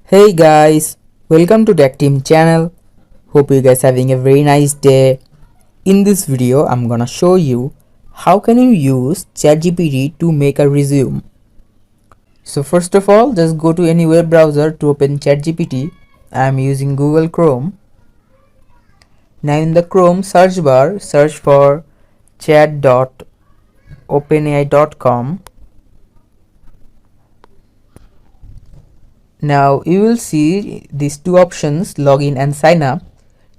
Hey guys, welcome to Tech Team channel. Hope you guys having a very nice day. In this video, I'm gonna show you how can you use ChatGPT to make a resume. So first of all, just go to any web browser to open ChatGPT. I'm using Google Chrome. Now in the Chrome search bar, search for chat.openai.com. Now you will see these two options, login and sign up.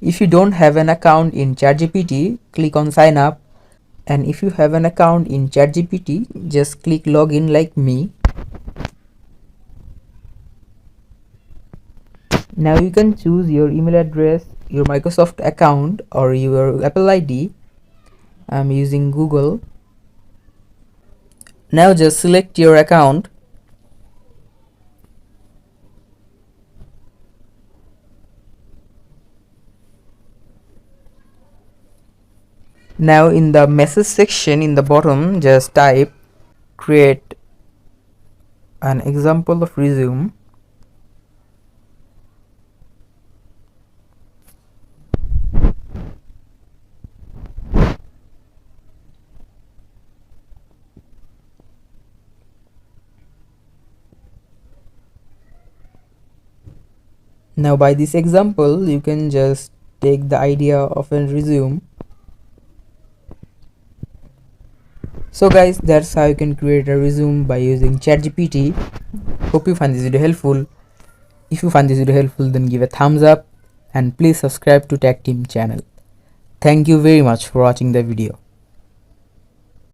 If you don't have an account in ChatGPT, click on sign up, and if you have an account in ChatGPT, just click login like me. Now you can choose your email address, your Microsoft account or your Apple ID. I'm using Google. Now just select your account. Now in the message section in the bottom, just type create an example of resume. Now by this example, you can just take the idea of a resume. So guys, that's how you can create a resume by using ChatGPT. Hope you find this video helpful. If you find this video helpful, then give a thumbs up and please subscribe to Tech Team channel. Thank you very much for watching the video.